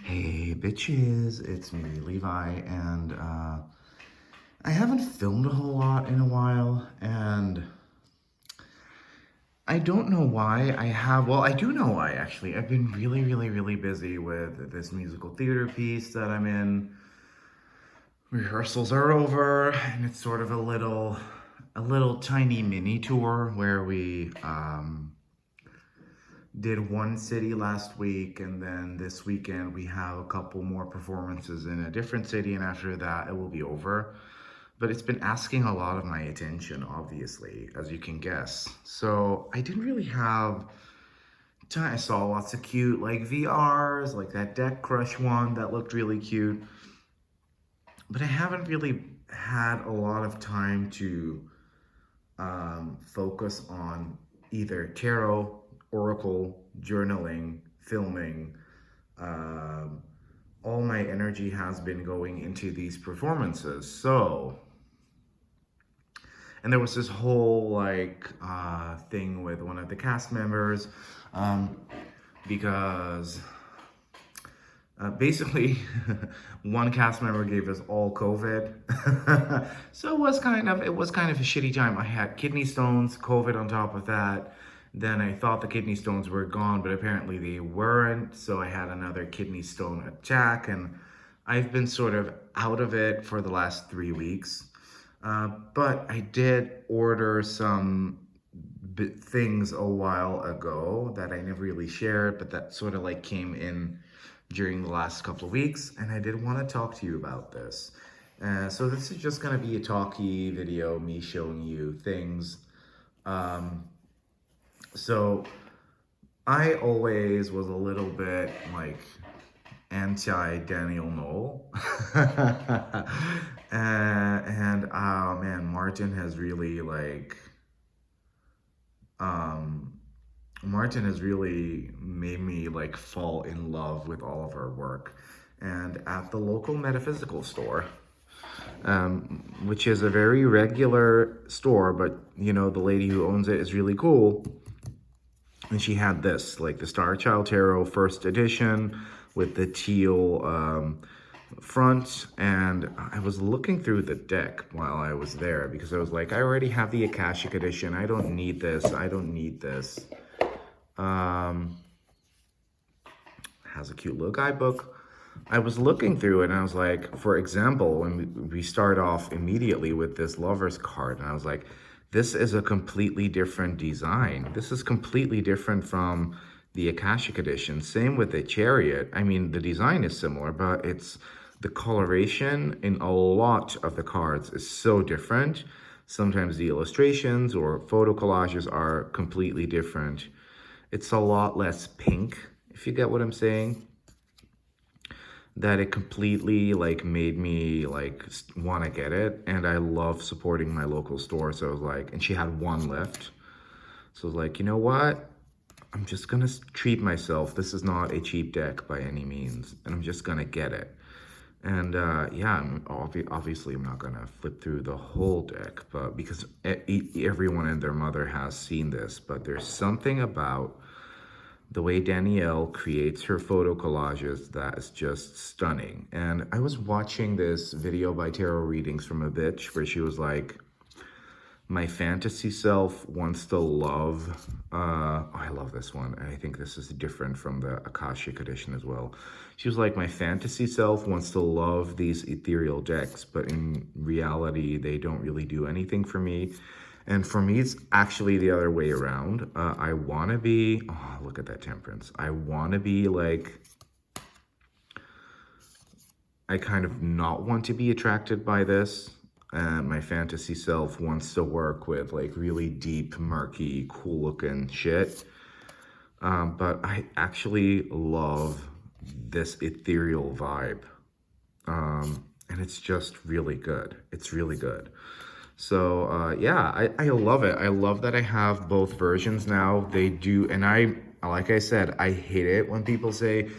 Hey bitches, it's me, Levi, and I haven't filmed a whole lot in a while, and I don't know why. Well, I do know why actually. I've been really busy with this musical theater piece that I'm in. Rehearsals are over, and it's sort of a little tiny mini tour where we did one city last week, and then this weekend we have a couple more performances in a different city, and after that it will be over. But it's been asking a lot of my attention, obviously, as you can guess. So I didn't really have time. I saw lots of cute like VRs, like that Deck Crush one that looked really cute, but I haven't really had a lot of time to focus on either tarot, oracle, journaling, filming. Um, all my energy has been going into these performances. So, and there was this whole like thing with one of the cast members um, because basically one cast member gave us all COVID. So it was kind of a shitty time. I had kidney stones, COVID on top of that. Then I thought the kidney stones were gone, but apparently they weren't. So I had another kidney stone attack, and I've been sort of out of it for the last 3 weeks. But I did order some things a while ago that I never really shared, but that sort of like came in during the last couple of weeks, and I did want to talk to you about this. So this is just going to be a talky video, me showing you things. Um, so I always was a little bit like anti Daniel Knoll. And oh man, um, Martin has really made me like fall in love with all of her work. And at the local metaphysical store, which is a very regular store, but you know, the lady who owns it is really cool. And she had this, like the Star Child Tarot first edition with the teal front. And I was looking through the deck while I was there because I was like, I already have the Akashic edition. I don't need this. I don't need this. Has a cute little guidebook. I was looking through it and I was like, for example, when we start off immediately with this Lover's card, and I was like, this is a completely different design. This is completely different from the Akashic edition. Same with the Chariot. I mean, the design is similar, but it's the coloration in a lot of the cards is so different. Sometimes the illustrations or photo collages are completely different. It's a lot less pink, if you get what I'm saying. That it completely like made me like want to get it, and I love supporting my local store. So I was like, and she had one left, so I was like, you know what, I'm just gonna treat myself. This is not a cheap deck by any means, and I'm just gonna get it. And yeah, obviously I'm not gonna flip through the whole deck, but because everyone and their mother has seen this, but there's something about the way Danielle creates her photo collages that is just stunning. And I was watching this video by Tarot Readings from a Bitch where she was like, my fantasy self wants to love, I love this one. And I think this is different from the Akashic edition as well. She was like, my fantasy self wants to love these ethereal decks, but in reality, they don't really do anything for me. And for me, it's actually the other way around. I want to be, oh, look at that Temperance. I want to be like, I kind of not want to be attracted by this. And my fantasy self wants to work with like really deep, murky, cool looking shit. But I actually love this ethereal vibe. And it's just really good. It's really good. So yeah, I love it. I love that I have both versions now. They do, and like I said, I hate it when people say,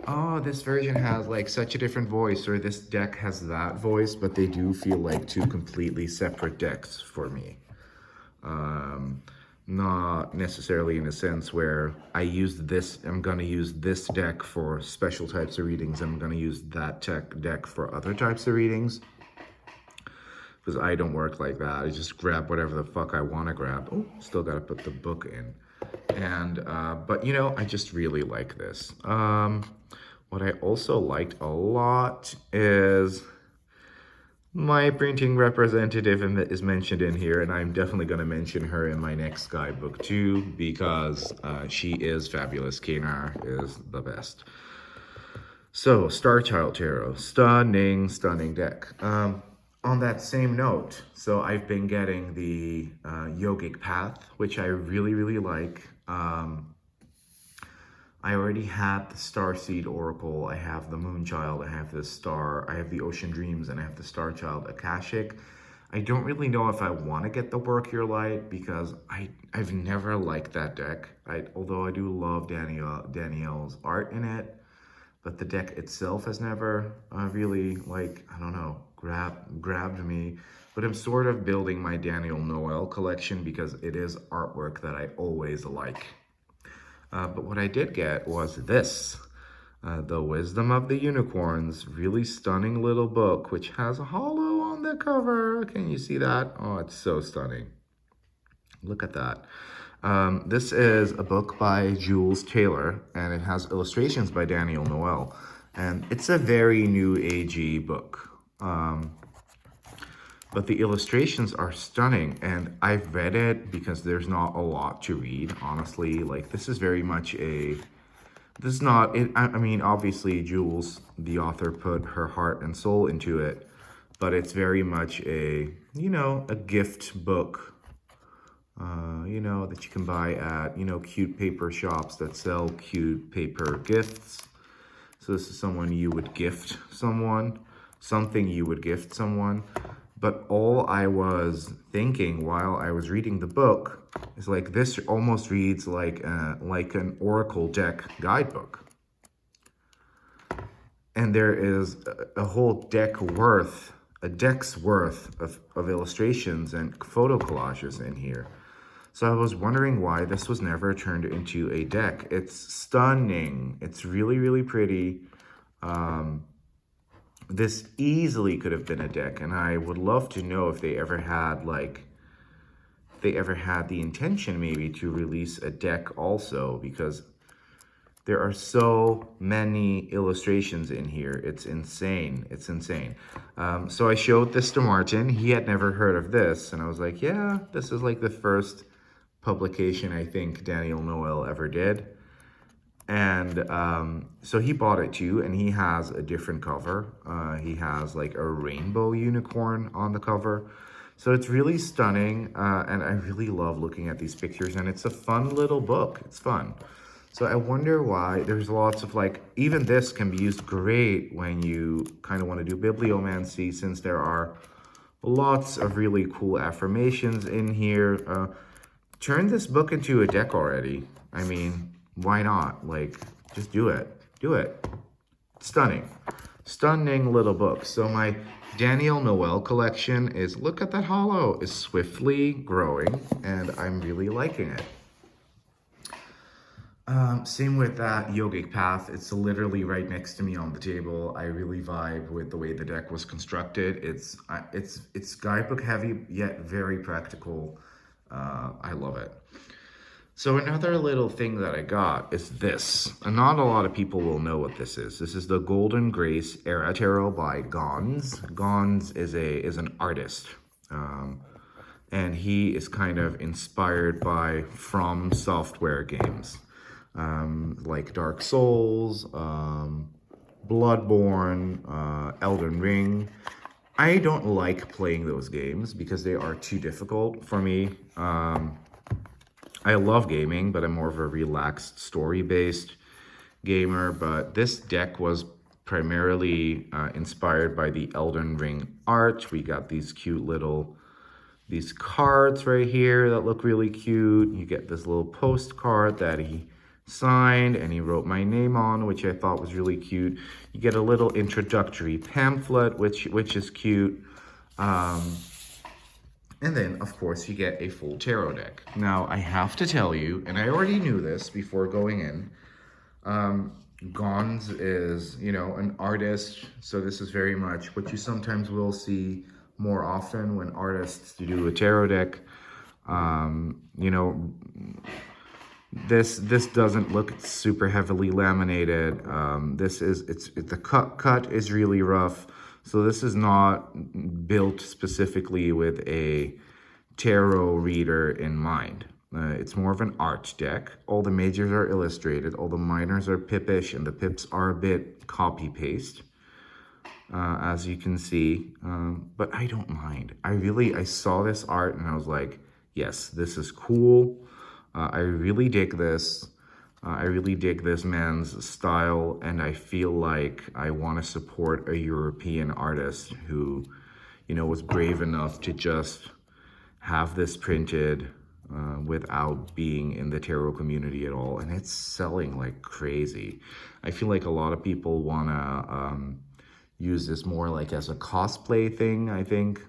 oh, this version has like such a different voice, or this deck has that voice, but they do feel like two completely separate decks for me. not necessarily in a sense where I'm going to use this deck for special types of readings. I'm going to use that deck for other types of readings. Because I don't work like that. I just grab whatever the fuck I want to grab. Oh, still got to put the book in. And, but you know, I just really like this. What I also liked a lot is my printing representative is mentioned in here, and I'm definitely going to mention her in my next guidebook too, because she is fabulous. Kanar is the best. So, Starchild Tarot, stunning, stunning deck. On that same note, so I've been getting the Yogic Path, which I really, really like. I already had the Starseed Oracle, I have the Moonchild, I have the Star, I have the Ocean Dreams, and I have the Starchild Akashic. I don't really know if I want to get the Work Your Light because I've never liked that deck. Although I do love Danielle's art in it, but the deck itself has never really, like, I don't know, grabbed me. But I'm sort of building my Daniel Noel collection because it is artwork that I always like. But what I did get was this, The Wisdom of the Unicorns, really stunning little book, which has a hollow on the cover. Can you see that? Oh, it's so stunning. Look at that. This is a book by Jules Taylor, and it has illustrations by Daniel Noel. And it's a very new agey book. But the illustrations are stunning, and I've read it because there's not a lot to read, honestly. Like, this is very much I mean, obviously, Jules, the author, put her heart and soul into it, but it's very much a gift book, that you can buy at, cute paper shops that sell cute paper gifts. So this is something you would gift someone. But all I was thinking while I was reading the book is like, this almost reads like an Oracle deck guidebook. And there is a whole deck's worth of illustrations and photo collages in here. So I was wondering why this was never turned into a deck. It's stunning. It's really, really pretty. This easily could have been a deck, and I would love to know if they ever had the intention maybe to release a deck also, because there are so many illustrations in here. It's insane. It's insane. So I showed this to Martin. He had never heard of this, and I was like, yeah, this is like the first publication I think Daniel Noel ever did. And so he bought it too, and he has a different cover. He has like a rainbow unicorn on the cover. So it's really stunning, and I really love looking at these pictures, and it's a fun little book. It's fun. So I wonder why there's lots of even this can be used great when you kind of want to do bibliomancy, since there are lots of really cool affirmations in here. Turn this book into a deck already. I mean, why not? Like, just do it. Do it. Stunning. Stunning little book. So my Daniel Noel collection is, look at that hollow, is swiftly growing, and I'm really liking it. Same with that Yogic Path. It's literally right next to me on the table. I really vibe with the way the deck was constructed. It's guidebook heavy, yet very practical. I love it. So another little thing that I got is this. And not a lot of people will know what this is. This is the Golden Grace Era Tarot by Gons. Gons is an artist. And he is kind of inspired by From Software games. Like Dark Souls, Bloodborne, Elden Ring. I don't like playing those games because they are too difficult for me. I love gaming, but I'm more of a relaxed story-based gamer. But this deck was primarily inspired by the Elden Ring art. We got these cute these cards right here that look really cute. You get this little postcard that he signed and he wrote my name on, which I thought was really cute. You get a little introductory pamphlet, which is cute. And then, of course, you get a full tarot deck. Now, I have to tell you, and I already knew this before going in, Gons is, you know, an artist. So this is very much what you sometimes will see more often when artists do a tarot deck. You know, this doesn't look super heavily laminated. The cut is really rough. So this is not built specifically with a tarot reader in mind. It's more of an art deck. All the majors are illustrated, all the minors are pippish, and the pips are a bit copy-paste, as you can see. But I don't mind. I saw this art and I was like, yes, this is cool. I really dig this. I really dig this man's style, and I feel like I want to support a European artist who, you know, was brave enough to just have this printed without being in the tarot community at all, and it's selling like crazy. I feel like a lot of people want to use this more like as a cosplay thing, I think,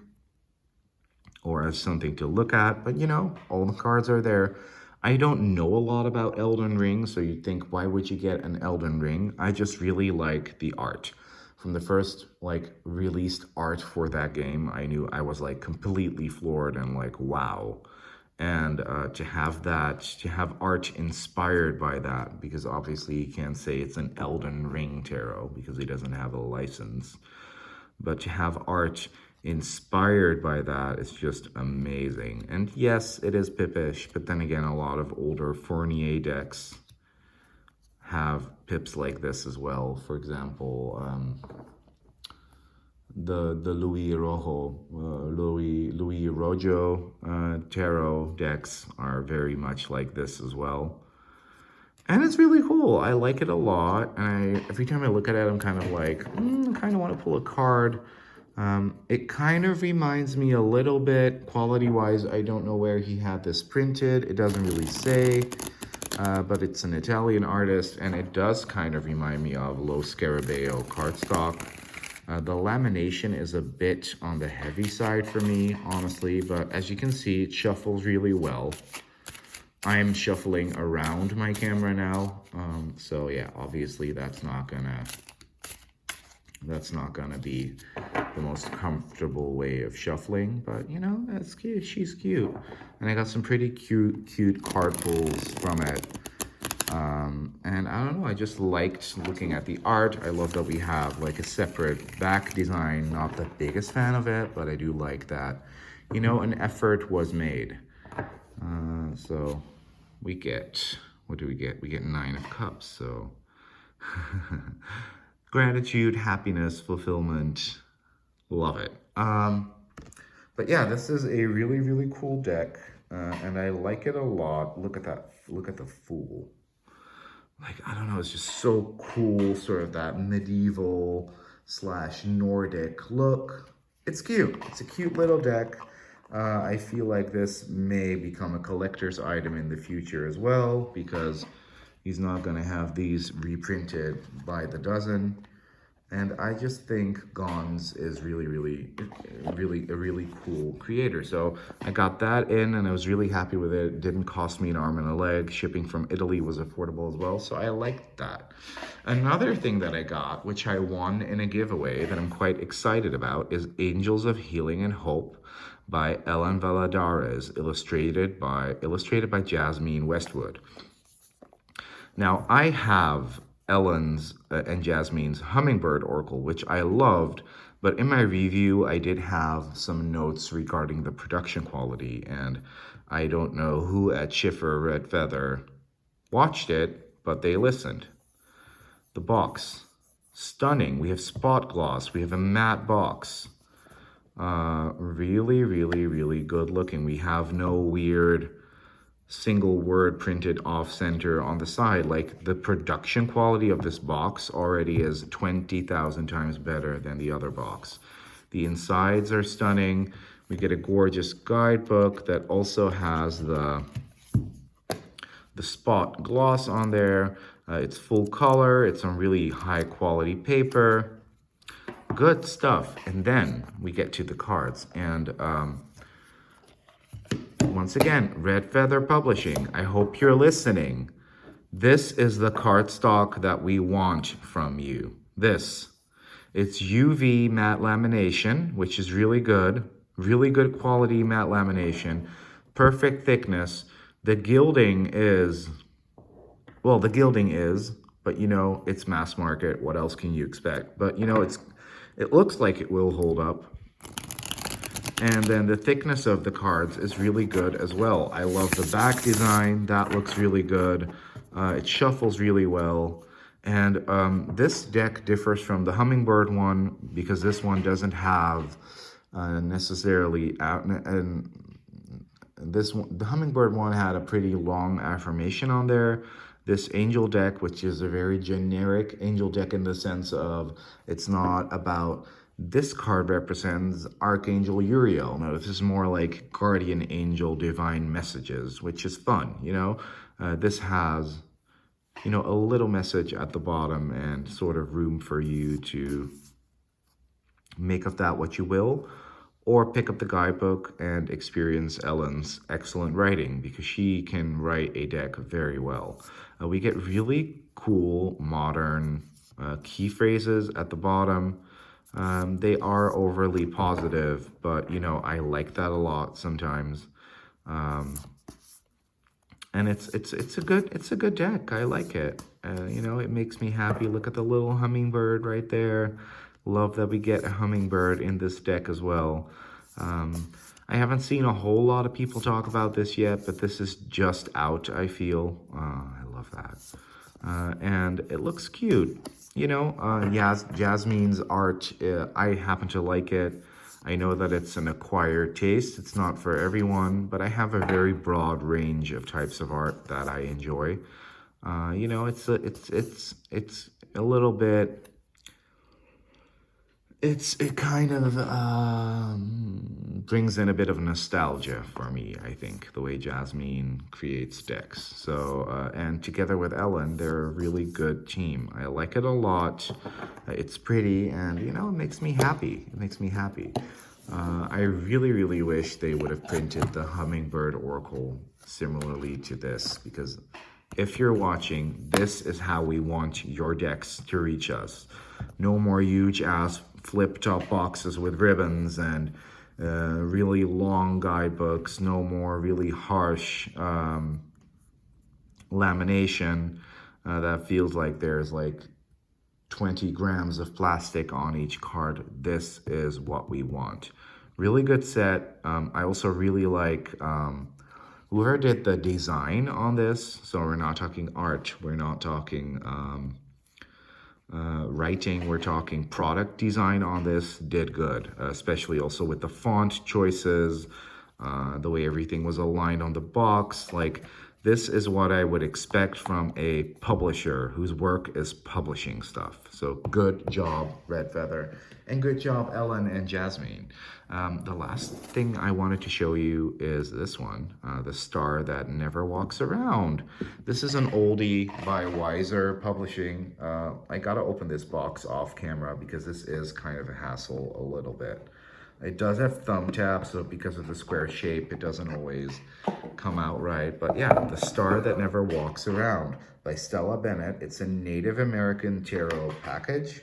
or as something to look at, but you know, all the cards are there. I don't know a lot about Elden Ring, so you'd think, why would you get an Elden Ring? I just really like the art. From the first like released art for that game, I knew I was like completely floored and like, wow. And to have art inspired by that, because obviously you can't say it's an Elden Ring tarot because he doesn't have a license, but to have art inspired by that is just amazing. And yes, it is pippish, but then again, a lot of older Fournier decks have pips like this as well. For example, the Louis Rojo tarot decks are very much like this as well. And it's really cool. I like it a lot. Every time I look at it, I'm kind of like, I kind of want to pull a card. It kind of reminds me a little bit, quality-wise, I don't know where he had this printed. It doesn't really say, but it's an Italian artist, and it does kind of remind me of Lo Scarabeo cardstock. The lamination is a bit on the heavy side for me, honestly, but as you can see, it shuffles really well. I'm shuffling around my camera now, so yeah, obviously that's not gonna be the most comfortable way of shuffling, but you know, that's cute. She's cute, and I got some pretty cute card pulls from it. And I don't know, I just liked looking at the art. I love that we have like a separate back design. Not the biggest fan of it, but I do like that, you know, an effort was made. So we get, what do we get? We get 9 of Cups, so gratitude, happiness, fulfillment, love it. But yeah, this is a really, really cool deck, and I like it a lot. Look at that, look at the Fool. Like, I don't know, it's just so cool, sort of that medieval / Nordic look. It's cute. It's a cute little deck. I feel like this may become a collector's item in the future as well, because he's not going to have these reprinted by the dozen. And I just think Gons is really a really cool creator. So I got that in, and I was really happy with it. It didn't cost me an arm and a leg. Shipping from Italy was affordable as well, so I liked that. Another thing that I got, which I won in a giveaway that I'm quite excited about, is Angels of Healing and Hope by Ellen Valladares, illustrated by Jasmine Westwood. Now, I have Ellen's and Jasmine's Hummingbird Oracle, which I loved, but in my review, I did have some notes regarding the production quality, and I don't know who at Schiffer Red Feather watched it, but they listened. The box, stunning. We have spot gloss. We have a matte box. Really good looking. We have no weird single word printed off center on the side. Like, the production quality of this box already is 20,000 times better than the other box. The insides are stunning. We get a gorgeous guidebook that also has the spot gloss on there. It's full color. It's on really high quality paper. Good stuff. And then we get to the cards, and once again, Red Feather Publishing, I hope you're listening. This is the cardstock that we want from you. This. It's UV matte lamination, which is really good quality matte lamination, perfect thickness. The gilding is, well, the gilding is, but you know, it's mass market. What else can you expect? But you know, it looks like it will hold up. And then the thickness of the cards is really good as well. I love the back design. That looks really good. It shuffles really well. And this deck differs from the Hummingbird one because this one doesn't have necessarily... the Hummingbird one had a pretty long affirmation on there. This Angel deck, which is a very generic Angel deck in the sense of it's not about... This card represents Archangel Uriel. Now, this is more like Guardian Angel Divine Messages, which is fun, you know? This has, you know, a little message at the bottom and sort of room for you to make of that what you will, or pick up the guidebook and experience Ellen's excellent writing because she can write a deck very well. We get really cool, modern key phrases at the bottom. They are overly positive, but you know, I like that a lot sometimes. And it's a good deck. I like it. You know, it makes me happy. Look at the little hummingbird right there. Love that we get a hummingbird in this deck as well. I haven't seen a whole lot of people talk about this yet, but this is just out, I feel. I love that. And it looks cute. You know, Jasmine's art, I happen to like it. I know that it's an acquired taste. It's not for everyone, but I have a very broad range of types of art that I enjoy. You know, it's a little bit... It kind of brings in a bit of nostalgia for me, I think, the way Jasmine creates decks. So, and together with Ellen, they're a really good team. I like it a lot. It's pretty, and, you know, it makes me happy. It makes me happy. I really, really wish they would have printed the Hummingbird Oracle similarly to this, because if you're watching, this is how we want your decks to reach us. No more huge-ass flip-top boxes with ribbons and really long guidebooks. No more really harsh lamination that feels like there's like 20 grams of plastic on each card. This is what we want. Really good set. I also really like whoever did the design on this. So we're not talking art. We're not talking... writing, we're talking product design on this, did good, especially also with the font choices, the way everything was aligned on the box. Like, this is what I would expect from a publisher whose work is publishing stuff. So good job, Red Feather, and good job, Ellen and Jasmine. The last thing I wanted to show you is this one, The Star That Never Walks Around. This is an oldie by Wiser Publishing. I gotta open this box off camera because this is kind of a hassle a little bit. It does have thumb tabs, so because of the square shape, it doesn't always come out right. But yeah, The Star That Never Walks Around by Stella Bennett. It's a Native American tarot package,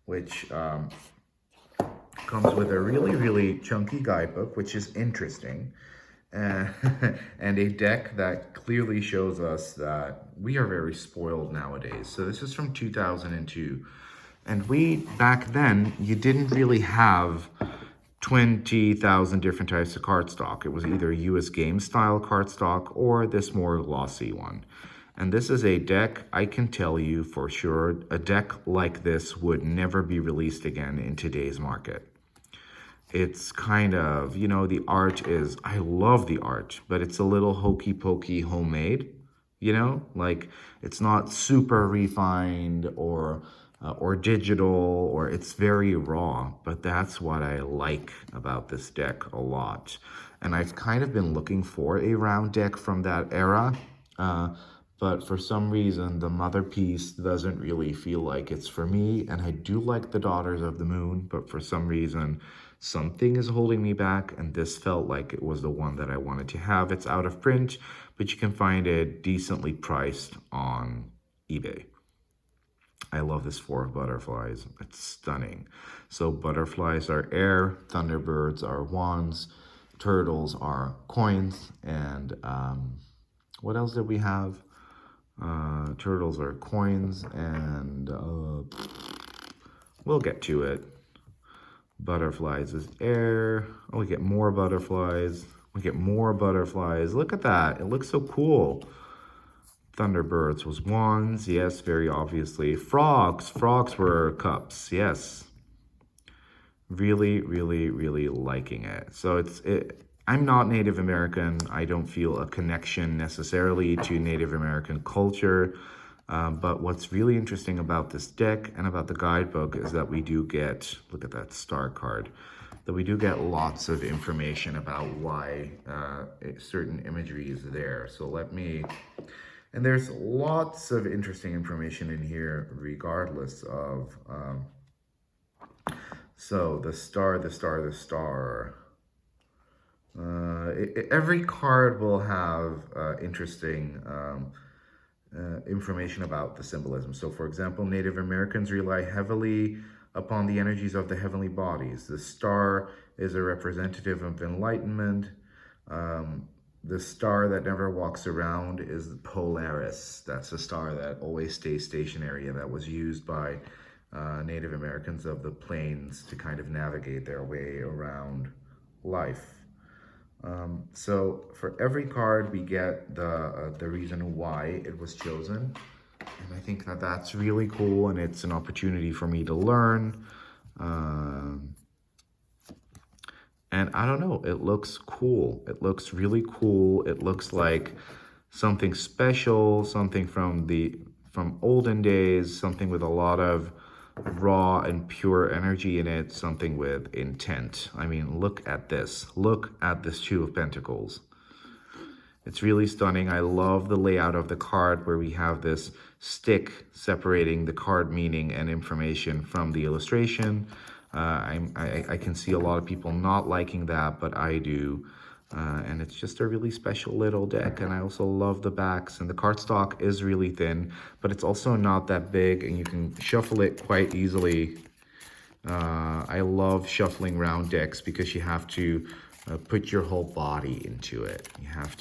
which comes with a really, really chunky guidebook, which is interesting. And a deck that clearly shows us that we are very spoiled nowadays. So this is from 2002. And back then, you didn't really have 20,000 different types of cardstock. It was either US game style cardstock or this more glossy one. And this is a deck, I can tell you for sure, a deck like this would never be released again in today's market. It's kind of, you know, the art is, I love the art, but it's a little hokey pokey homemade, you know, like it's not super refined or digital, or it's very raw, but that's what I like about this deck a lot. And I've kind of been looking for a round deck from that era, but for some reason the mother piece doesn't really feel like it's for me. And I do like the Daughters of the Moon, but for some reason something is holding me back, and this felt like it was the one that I wanted to have. It's out of print, but you can find it decently priced on eBay. I love this Four of Butterflies. It's stunning. So butterflies are air, thunderbirds are wands, turtles are coins, and what else did we have? Turtles are coins, and we'll get to it. Butterflies is air. Oh, we get more butterflies. We get more butterflies. Look at that. It looks so cool. Thunderbirds was wands. Yes, very obviously. Frogs. Frogs were cups. Yes. Really, really, really liking it. So I'm not Native American. I don't feel a connection necessarily to Native American culture. But what's really interesting about this deck and about the guidebook is that we do get, look at that star card, that we do get lots of information about why certain imagery is there. So and there's lots of interesting information in here regardless of, so the star, the star, the star. Every card will have interesting information about the symbolism. So for example, Native Americans rely heavily upon the energies of the heavenly bodies. The star is a representative of enlightenment. The star that never walks around is the Polaris. That's a star that always stays stationary, and that was used by Native Americans of the plains to kind of navigate their way around life. So for every card, we get the reason why it was chosen. And I think that that's really cool, and it's an opportunity for me to learn. And I don't know, it looks cool. It looks really cool. It looks like something special, something from olden days, something with a lot of raw and pure energy in it, something with intent. I mean, look at this. Look at this Two of Pentacles. It's really stunning. I love the layout of the card where we have this stick separating the card meaning and information from the illustration. I can see a lot of people not liking that, but I do. And it's just a really special little deck. And I also love the backs, and the cardstock is really thin, but it's also not that big, and you can shuffle it quite easily. I love shuffling round decks because you have to put your whole body into it. You have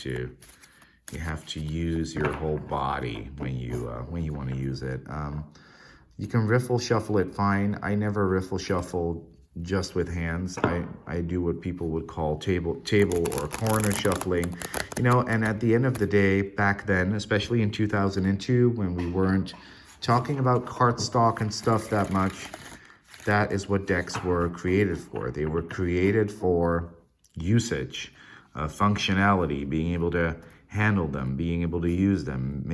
to use your whole body when you want to use it. You can riffle shuffle it fine. I never riffle shuffle just with hands. I do what people would call table or corner shuffling, you know. And at the end of the day, back then, especially in 2002, when we weren't talking about cardstock and stuff that much, that is what decks were created for. They were created for usage, functionality, being able to handle them, being able to use them,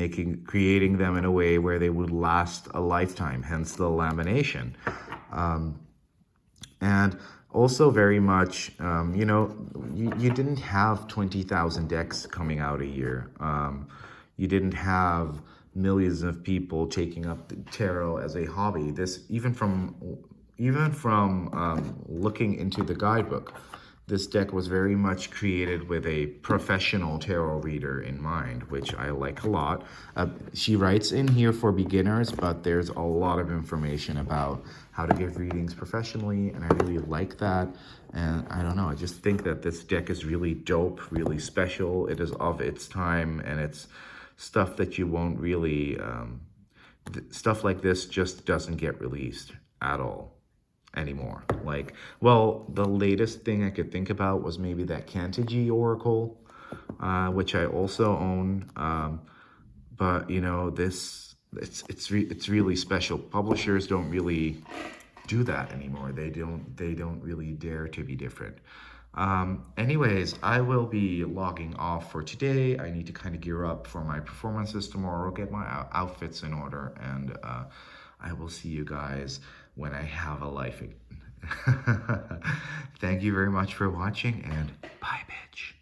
creating them in a way where they would last a lifetime, hence the lamination. And also very much, you know, you didn't have 20,000 decks coming out a year. You didn't have millions of people taking up the tarot as a hobby. This, even from looking into the guidebook, this deck was very much created with a professional tarot reader in mind, which I like a lot. She writes in here for beginners, but there's a lot of information about how to give readings professionally, and I really like that. And I don't know, I just think that this deck is really dope, really special. It is of its time, and it's stuff that you won't really, stuff like this just doesn't get released at all anymore. Like, well, the latest thing I could think about was maybe that Kantiji Oracle, which I also own. But you know, it's really special. Publishers don't really do that anymore. They don't really dare to be different. Anyways, I will be logging off for today. I need to kind of gear up for my performances tomorrow, get my outfits in order, and I will see you guys when I have a life again. Thank you very much for watching, and bye, bitch.